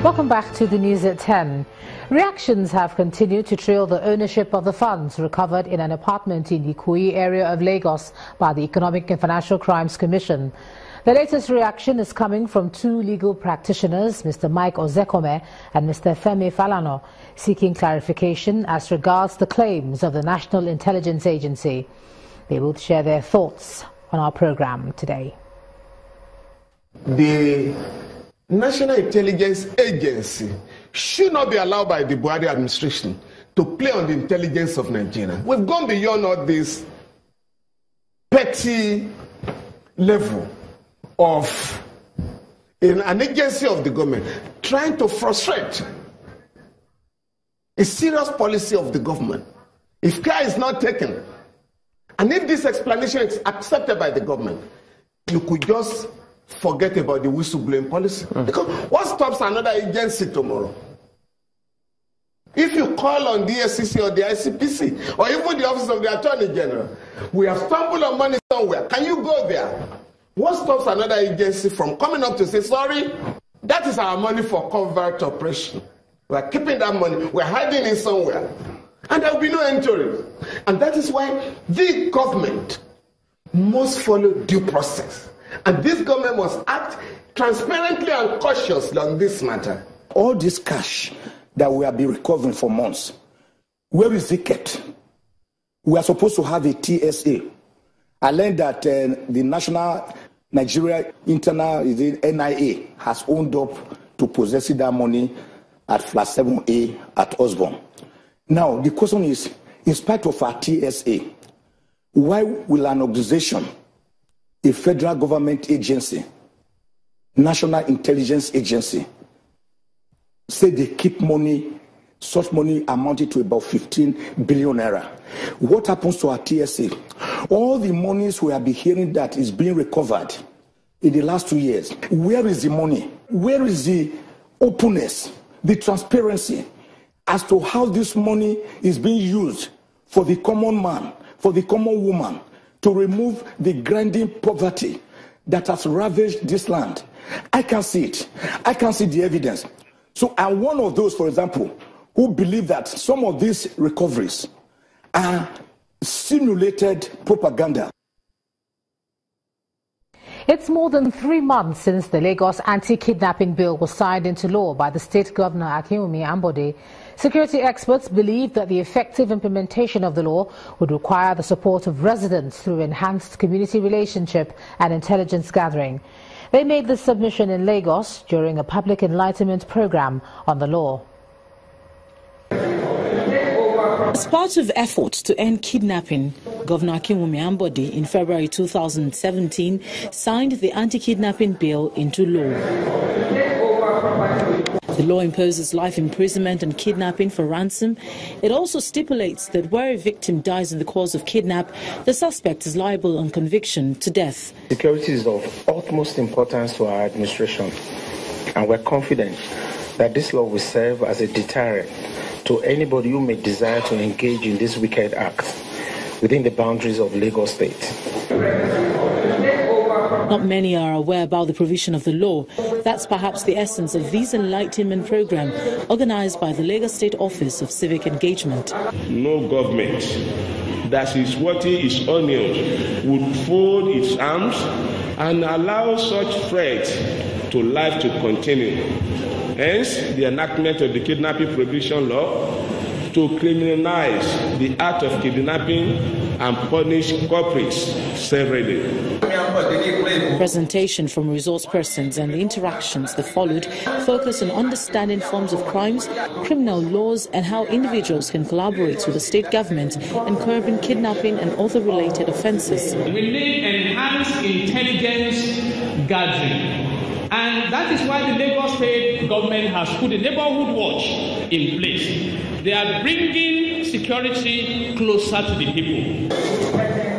Welcome back to the news at 10. Reactions have continued to trail the ownership of the funds recovered in an apartment in the Ikoyi area of Lagos by the Economic and Financial Crimes Commission. The latest reaction is coming from two legal practitioners, Mr. Mike Ozekome and Mr. Femi Falano, seeking clarification as regards the claims of the National Intelligence Agency. They will share their thoughts on our program today. The National Intelligence Agency should not be allowed by the Buhari administration to play on the intelligence of Nigeria. We've gone beyond all this petty level of an agency of the government trying to frustrate a serious policy of the government. If care is not taken, and if this explanation is accepted by the government, you could just forget about the whistleblowing policy. Because what stops another agency tomorrow? If you call on the SEC or the ICPC or even the Office of the Attorney General, we have stumbled on money somewhere. Can you go there? What stops another agency from coming up to say, sorry, that is our money for covert operation. We are keeping that money. We are hiding it somewhere. And there will be no end to it. And that is why the government must follow due process. And this government must act transparently and cautiously on this matter. All this cash that we have been recovering for months, where is it kept? We are supposed to have a TSA. I learned that the National Nigeria Internal NIA has owned up to possessing that money at Flat 7A at Osborne. Now, the question is, in spite of our TSA, why will an organization, a federal government agency, National Intelligence Agency, say they keep money, such money amounted to about 15 billion naira? What happens to our TSA? All the monies we have been hearing that is being recovered in the last 2 years, where is the money? Where is the openness, the transparency as to how this money is being used for the common man, for the common woman, to remove the grinding poverty that has ravaged this land? I can see it. I can see the evidence. So I'm one of those, for example, who believe that some of these recoveries are simulated propaganda. It's more than 3 months since the Lagos Anti-Kidnapping Bill was signed into law by the State Governor Akinwumi Ambode. Security experts believe that the effective implementation of the law would require the support of residents through enhanced community relationship and intelligence gathering. They made this submission in Lagos during a public enlightenment program on the law. As part of efforts to end kidnapping, Governor Akinwumi Ambode in February 2017 signed the Anti-Kidnapping Bill into law. The law imposes life imprisonment and kidnapping for ransom. It also stipulates that where a victim dies in the course of kidnap, the suspect is liable on conviction to death. Security is of utmost importance to our administration, and we're confident that this law will serve as a deterrent to anybody who may desire to engage in this wicked act within the boundaries of Lagos State. Not many are aware about the provision of the law. That's perhaps the essence of this enlightenment program organized by the Lagos State Office of Civic Engagement. No government that is worthy its onions would fold its arms and allow such threat to life to continue. Hence, the enactment of the kidnapping prohibition law to criminalize the act of kidnapping and punish culprits severely. Presentation from resource persons and the interactions that followed focus on understanding forms of crimes, criminal laws, and how individuals can collaborate with the state government in curbing kidnapping and other related offences. We need enhanced intelligence gathering. And that is why the Lagos State government has put a neighborhood watch in place. They are bringing security closer to the people.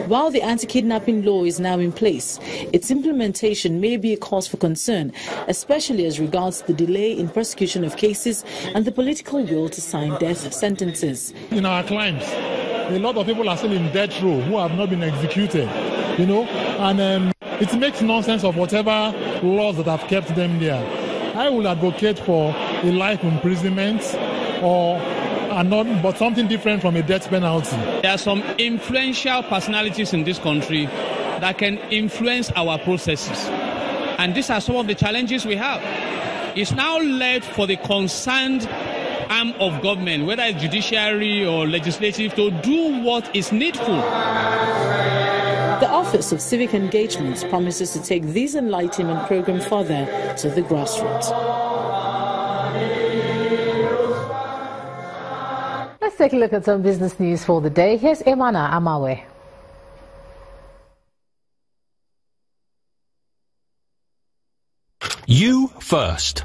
While the anti-kidnapping law is now in place, its implementation may be a cause for concern, especially as regards the delay in prosecution of cases and the political will to sign death sentences. In our crimes, a lot of people are still in death row who have not been executed, and it makes nonsense of whatever laws that have kept them there. I will advocate for a life imprisonment but something different from a death penalty. There are some influential personalities in this country that can influence our processes. And these are some of the challenges we have. It's now left for the concerned arm of government, whether it's judiciary or legislative, to do what is needful. The Office of Civic Engagement promises to take this enlightenment program further to the grassroots. Let's take a look at some business news for the day. Here's Emana Amawe. You first.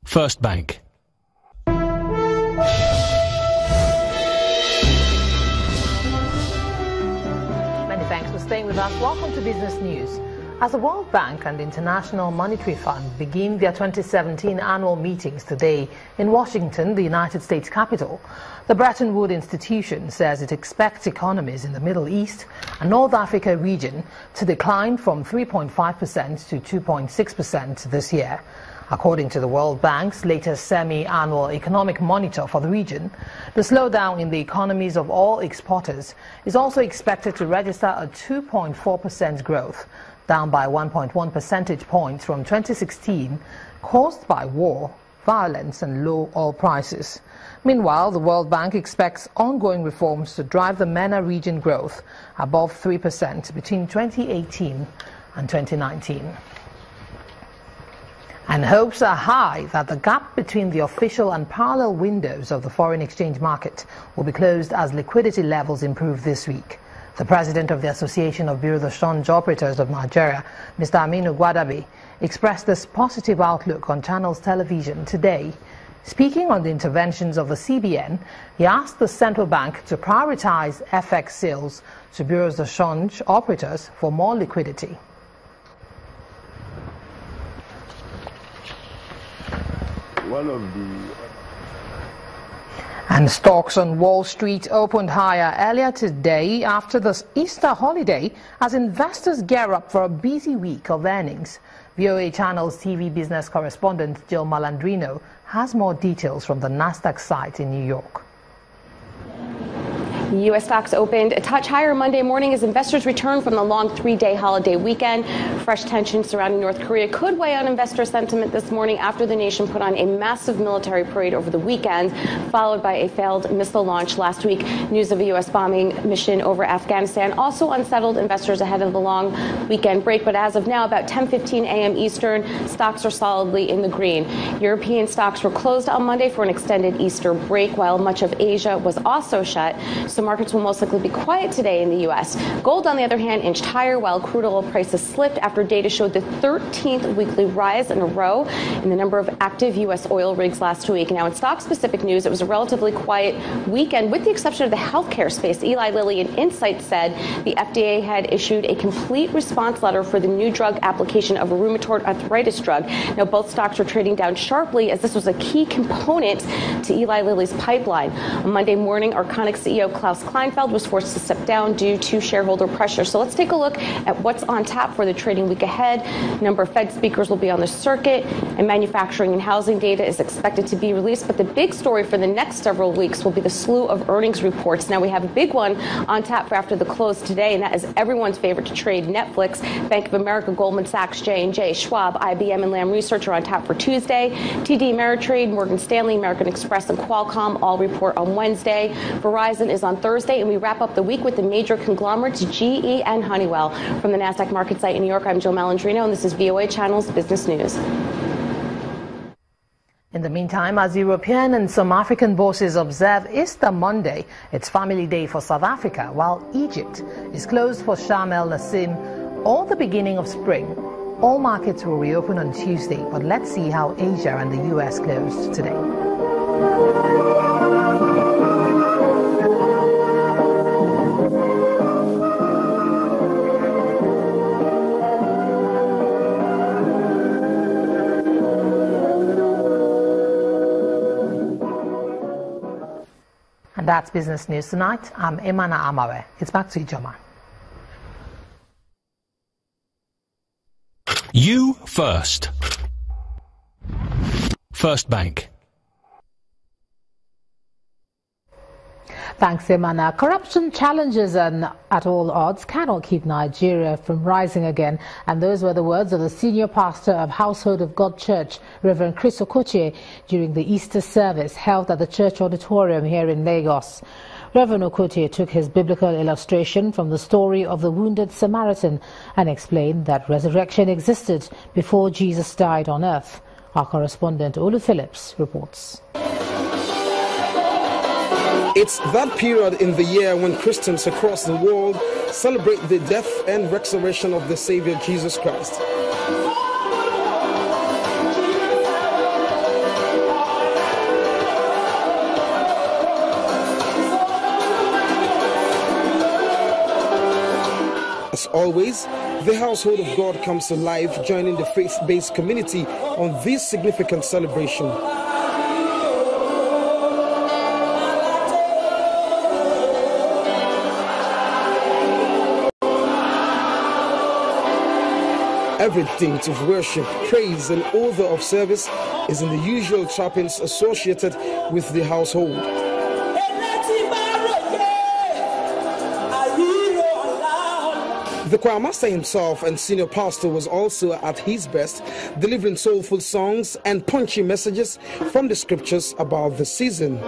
First Bank. Many thanks for staying with us. Welcome to Business News. As the World Bank and the International Monetary Fund begin their 2017 annual meetings today in Washington, the United States capital, the Bretton Woods institution says it expects economies in the Middle East and North Africa region to decline from 3.5% to 2.6% this year. According to the World Bank's latest semi-annual economic monitor for the region, the slowdown in the economies of all exporters is also expected to register a 2.4% growth, down by 1.1 percentage points from 2016, caused by war, violence and low oil prices. Meanwhile, the World Bank expects ongoing reforms to drive the MENA region growth above 3% between 2018 and 2019. And hopes are high that the gap between the official and parallel windows of the foreign exchange market will be closed as liquidity levels improve this week. The president of the Association of Bureau de Change Operators of Nigeria, Mr. Aminu Gwadabe, expressed this positive outlook on Channels Television today. Speaking on the interventions of the CBN, he asked the central bank to prioritize FX sales to Bureau de Change operators for more liquidity. And stocks on Wall Street opened higher earlier today after the Easter holiday as investors gear up for a busy week of earnings. VOA Channel's TV business correspondent Jill Malandrino has more details from the Nasdaq site in New York. U.S. stocks opened a touch higher Monday morning as investors returned from the long three-day holiday weekend. Fresh tensions surrounding North Korea could weigh on investor sentiment this morning after the nation put on a massive military parade over the weekend, followed by a failed missile launch last week. News of a U.S. bombing mission over Afghanistan also unsettled investors ahead of the long weekend break. But as of now, about 10:15 a.m. Eastern, stocks are solidly in the green. European stocks were closed on Monday for an extended Easter break, while much of Asia was also shut. So markets will most likely be quiet today in the U.S. Gold, on the other hand, inched higher while crude oil prices slipped after data showed the 13th weekly rise in a row in the number of active U.S. oil rigs last week. Now, in stock-specific news, it was a relatively quiet weekend, with the exception of the healthcare space. Eli Lilly and Insight said the FDA had issued a complete response letter for the new drug application of a rheumatoid arthritis drug. Now, both stocks were trading down sharply as this was a key component to Eli Lilly's pipeline. On Monday morning, Arconic CEO Klaus Kleinfeld was forced to step down due to shareholder pressure. So let's take a look at what's on tap for the trading week ahead. A number of Fed speakers will be on the circuit, and manufacturing and housing data is expected to be released. But the big story for the next several weeks will be the slew of earnings reports. Now, we have a big one on tap for after the close today, and that is everyone's favorite to trade, Netflix. Bank of America, Goldman Sachs, J&J, Schwab, IBM, and Lam Research are on tap for Tuesday. TD Ameritrade, Morgan Stanley, American Express, and Qualcomm all report on Wednesday. Verizon is on Thursday, and we wrap up the week with the major conglomerates GE and Honeywell. From the Nasdaq market site in New York, I'm Jill Malandrino, and this is VOA Channel's Business News. In the meantime, as European and some African bosses observe Easter Monday, it's family day for South Africa, while Egypt is closed for Sharm el-Nassim or the beginning of spring. All markets will reopen on Tuesday, but let's see how Asia and the US closed today. And that's Business News Tonight. I'm Emana Amawe. It's back to you, Joma. You first. First Bank. Thanks, Imana. Corruption challenges and at all odds cannot keep Nigeria from rising again. And those were the words of the senior pastor of Household of God Church, Reverend Chris Okochie, during the Easter service held at the church auditorium here in Lagos. Reverend Okochie took his biblical illustration from the story of the wounded Samaritan and explained that resurrection existed before Jesus died on earth. Our correspondent Olu Phillips reports. It's that period in the year when Christians across the world celebrate the death and resurrection of the Savior Jesus Christ. As always, the Household of God comes to life, joining the faith-based community on this significant celebration. Everything of worship, praise and order of service is in the usual trappings associated with the household. The choir master himself and senior pastor was also at his best, delivering soulful songs and punchy messages from the scriptures about the season.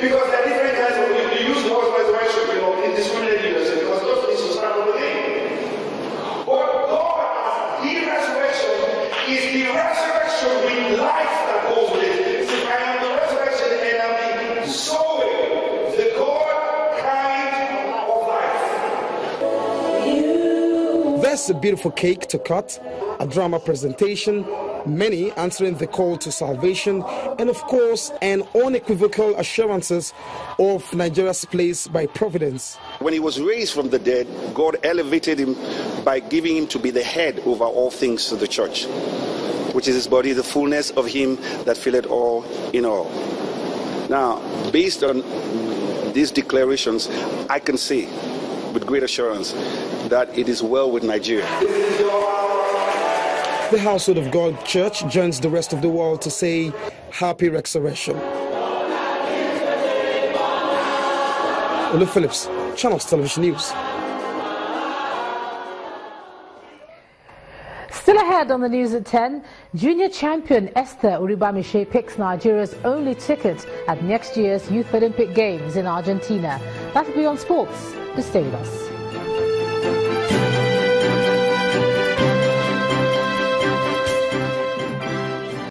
Because there are different kinds of people. You use the word resurrection, indiscriminately yourself, because those things will start over there. But God, as the resurrection, is the resurrection with life that goes with it. See, I am the resurrection and I'm the Zoe, the God kind of life. There's a beautiful cake to cut, a drama presentation, many answering the call to salvation, and of course, an unequivocal assurances of Nigeria's place by providence. When he was raised from the dead, God elevated him by giving him to be the head over all things to the church, which is his body, the fullness of him that filleth all in all. Now, based on these declarations, I can say with great assurance that it is well with Nigeria. The Household of God Church joins the rest of the world to say Happy Resurrection. Olu Phillips, Channels Television News. Still ahead on the news at 10, junior champion Esther Uribamishe picks Nigeria's only ticket at next year's Youth Olympic Games in Argentina. That'll be on sports. Just stay with us.